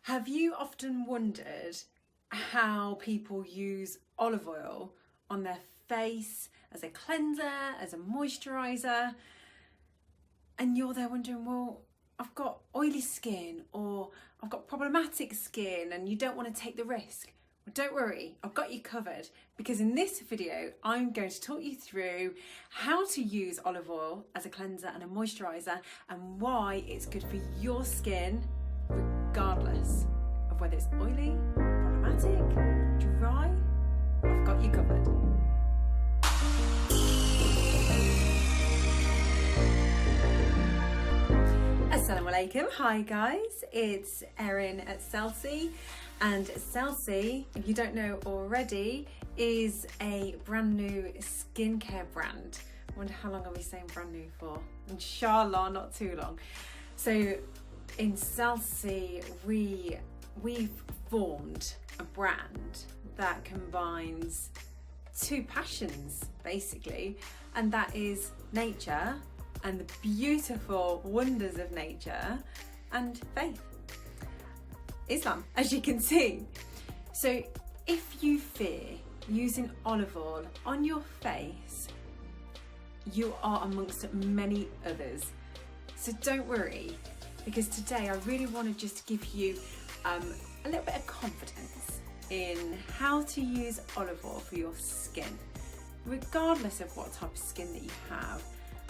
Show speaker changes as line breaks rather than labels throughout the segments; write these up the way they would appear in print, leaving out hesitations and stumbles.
Have you often wondered how people use olive oil on their face as a cleanser, as a moisturiser? And you're there wondering, well, I've got oily skin or I've got problematic skin and you don't want to take the risk. Well, don't worry, I've got you covered, because in this video I'm going to talk you through how to use olive oil as a cleanser and a moisturiser and why it's good for your skin regardless of whether it's oily, problematic, dry. I've got you covered. Assalamu alaikum. Hi guys, it's Erin at Celsi, and Celsi, if you don't know already, is a brand new skincare brand. I wonder how long are we saying brand new for? Inshallah, not too long. So in Celsi, we've formed a brand that combines two passions basically, and that is nature and the beautiful wonders of nature, and faith, Islam, as you can see. So if you fear using olive oil on your face, you are amongst many others. So don't worry, because today I really want to just give you a little bit of confidence in how to use olive oil for your skin, regardless of what type of skin that you have.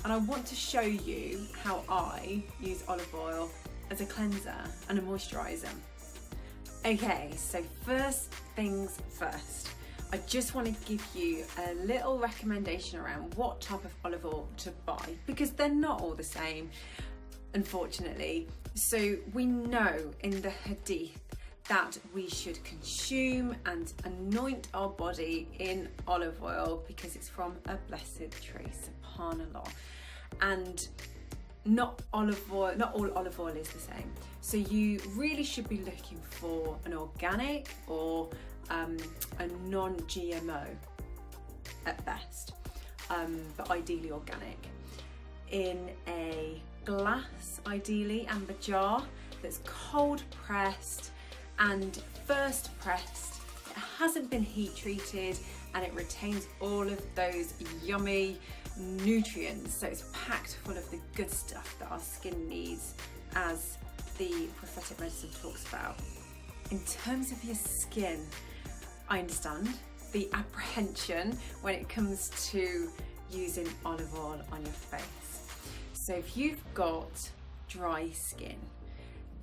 And I want to show you how I use olive oil as a cleanser and a moisturiser. Okay, so first things first, I just want to give you a little recommendation around what type of olive oil to buy, because they're not all the same, unfortunately. So we know in the hadith that we should consume and anoint our body in olive oil because it's from a blessed tree, subhanallah. And not all olive oil is the same. So you really should be looking for an organic or a non-GMO at best, but ideally organic, in a glass, ideally amber jar, that's cold pressed and first pressed. It hasn't been heat treated and it retains all of those yummy nutrients, so it's packed full of the good stuff that our skin needs, as the Prophetic medicine talks about. In terms of your skin, I understand the apprehension when it comes to using olive oil on your face. So if you've got dry skin,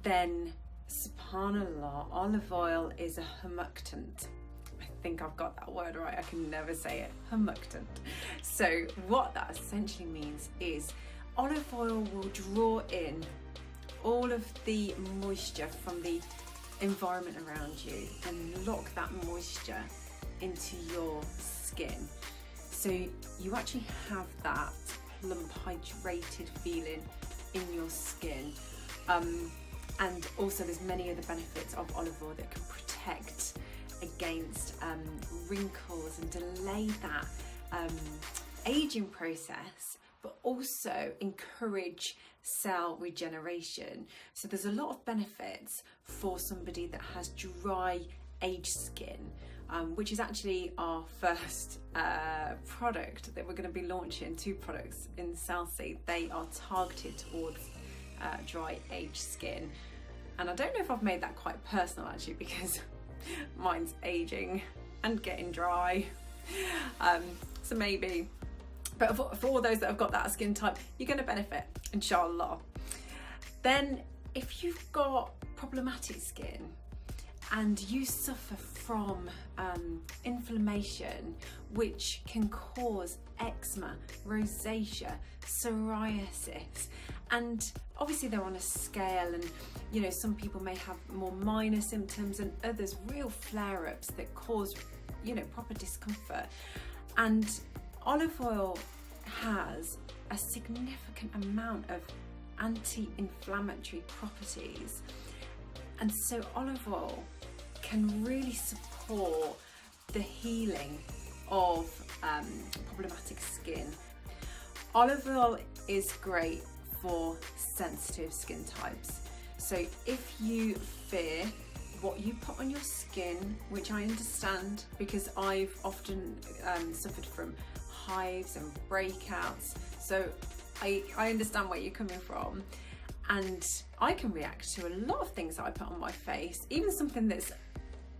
then subhanallah, olive oil is a humectant. I think I've got that word right, I can never say it, humectant. So what that essentially means is olive oil will draw in all of the moisture from the environment around you and lock that moisture into your skin. So you actually have that plump, hydrated feeling in your skin. And also there's many other benefits of olive oil that can protect against wrinkles and delay that aging process, but also encourage cell regeneration. So there's a lot of benefits for somebody that has dry aged skin, which is actually our first product that we're going to be launching. Two products in Celsi. They are targeted towards dry aged skin, and I don't know if I've made that quite personal actually, because mine's aging and getting dry, so maybe, but for all those that have got that skin type, you're going to benefit, inshallah. Then if you've got problematic skin and you suffer from inflammation, which can cause eczema, rosacea, psoriasis, and obviously they're on a scale, and you know, some people may have more minor symptoms and others real flare-ups that cause, you know, proper discomfort. And olive oil has a significant amount of anti-inflammatory properties, and so olive oil can really support the healing of problematic skin. Olive oil is great for sensitive skin types. So if you fear what you put on your skin, which I understand because I've often suffered from hives and breakouts, so I understand where you're coming from, and I can react to a lot of things that I put on my face, even something that's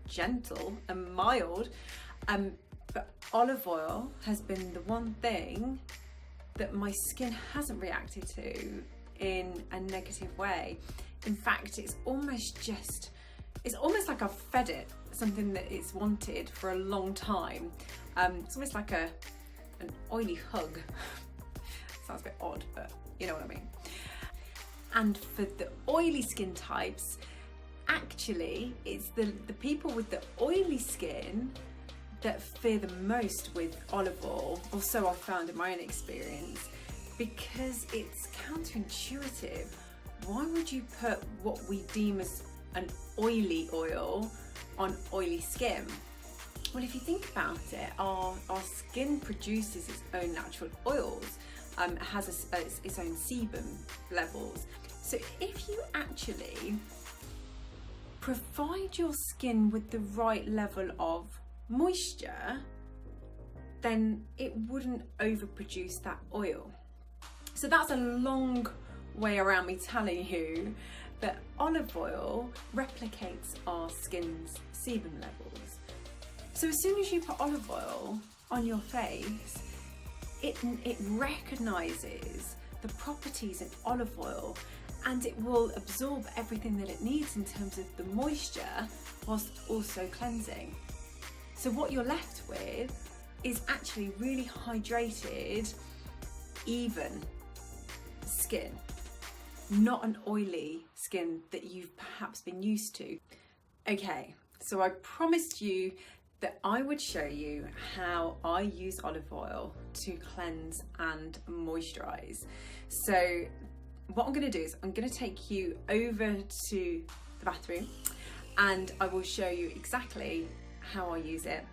gentle and mild, but olive oil has been the one thing that my skin hasn't reacted to in a negative way. In fact, it's almost like I've fed it something that it's wanted for a long time. It's almost like an oily hug. Sounds a bit odd, but you know what I mean. And for the oily skin types, actually it's the people with the oily skin that fear the most with olive oil, or so I've found in my own experience, because it's counterintuitive. Why would you put what we deem as an oily oil on oily skin? Well, if you think about it, our skin produces its own natural oils. It has its own sebum levels. So if you actually provide your skin with the right level of moisture, then it wouldn't overproduce that oil. So that's a long way around me telling you that olive oil replicates our skin's sebum levels. So as soon as you put olive oil on your face, it recognises the properties in olive oil, and it will absorb everything that it needs in terms of the moisture whilst also cleansing. So what you're left with is actually really hydrated, even skin, not an oily skin that you've perhaps been used to. Okay, so I promised you that I would show you how I use olive oil to cleanse and moisturise. So what I'm going to do is I'm going to take you over to the bathroom and I will show you exactly how I use it,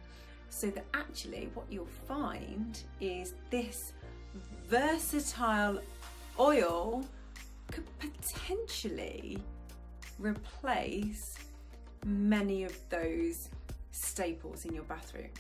so that actually what you'll find is this versatile oil could potentially replace many of those staples in your bathroom.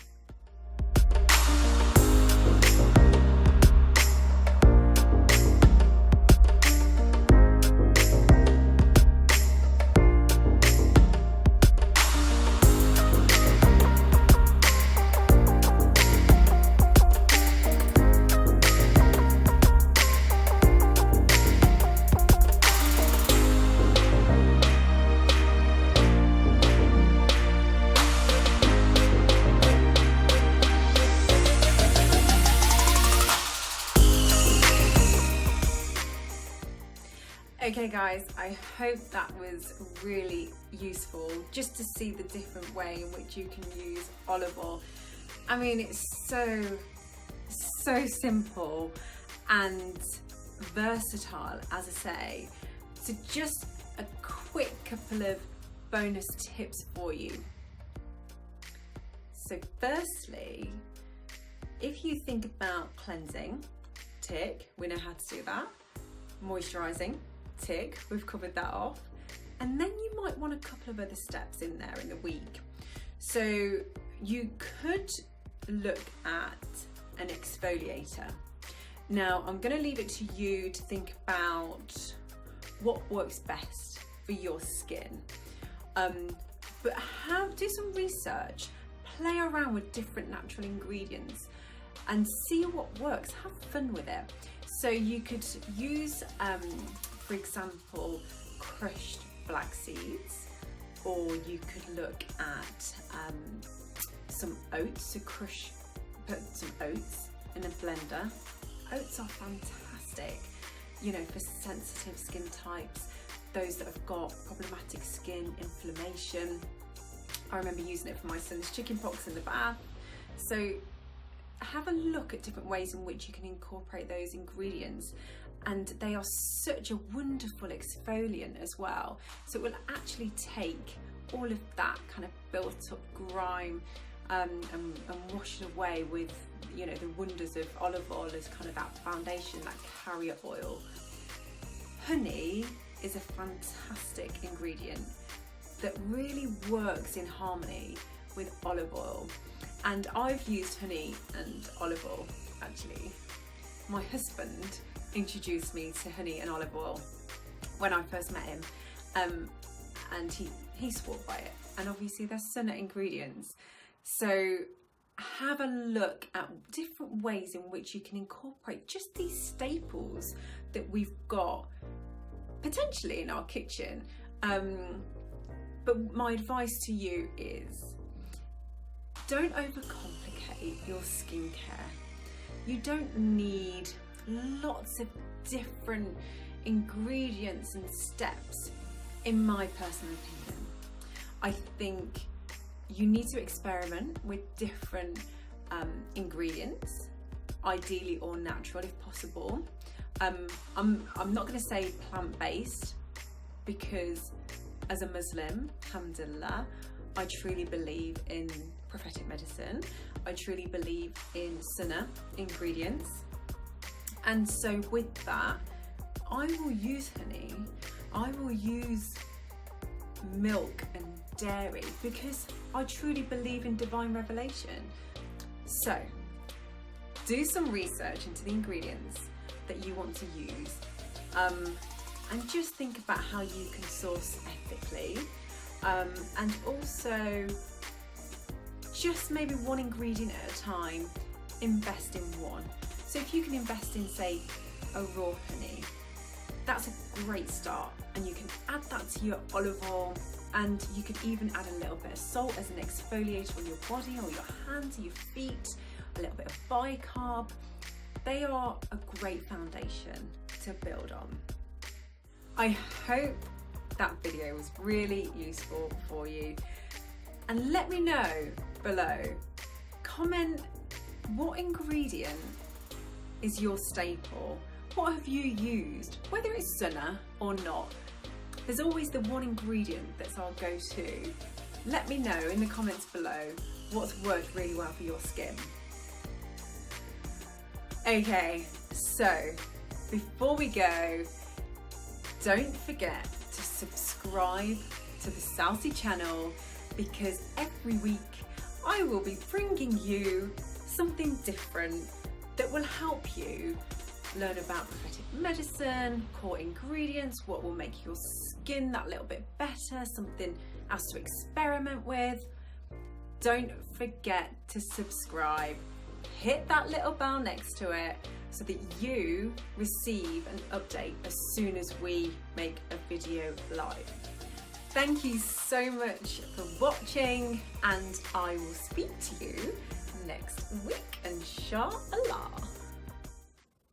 Okay guys, I hope that was really useful, just to see the different way in which you can use olive oil. I mean, it's so simple and versatile, as I say. So just a quick couple of bonus tips for you. So firstly, if you think about cleansing, tick, we know how to do that. Moisturising, tick, we've covered that off. And then you might want a couple of other steps in there in the week. So you could look at an exfoliator. Now I'm going to leave it to you to think about what works best for your skin. But do some research, play around with different natural ingredients and see what works, have fun with it. So you could use, for example, crushed black seeds, or you could look at some oats. So put some oats in a blender. Oats are fantastic, you know, for sensitive skin types, those that have got problematic skin, inflammation. I remember using it for my son's chickenpox in the bath. So have a look at different ways in which you can incorporate those ingredients, and they are such a wonderful exfoliant as well. So it will actually take all of that kind of built up grime and wash it away with, you know, the wonders of olive oil as kind of that foundation, that carrier oil. Honey is a fantastic ingredient. that really works in harmony with olive oil. And I've used honey and olive oil, actually. My husband introduced me to honey and olive oil when I first met him, and he swore by it. And obviously there's sunnah ingredients. So have a look at different ways in which you can incorporate just these staples that we've got potentially in our kitchen. But my advice to you is, don't overcomplicate your skincare. You don't need lots of different ingredients and steps, in my personal opinion. I think you need to experiment with different ingredients, ideally all natural if possible. I'm not going to say plant-based, because as a Muslim, alhamdulillah, I truly believe in prophetic medicine. I truly believe in sunnah ingredients. And so with that, I will use honey, I will use milk and dairy, because I truly believe in divine revelation. So do some research into the ingredients that you want to use, and just think about how you can source ethically, and also just maybe one ingredient at a time, invest in one. So if you can invest in, say, a raw honey, that's a great start, and you can add that to your olive oil, and you could even add a little bit of salt as an exfoliator on your body or your hands or your feet, a little bit of bicarb. They are a great foundation to build on. I hope that video was really useful for you, and let me know below. Comment what ingredient is your staple. What have you used, whether it's sunnah or not? There's always the one ingredient that's our go-to. Let me know in the comments below what's worked really well for your skin. Okay, so before we go, don't forget to subscribe to the Salsy channel, because every week I will be bringing you something different that will help you learn about prophetic medicine, core ingredients, what will make your skin that little bit better, something else to experiment with. Don't forget to subscribe. Hit that little bell next to it so that you receive an update as soon as we make a video live. Thank you so much for watching, and I will speak to you next week, inshallah.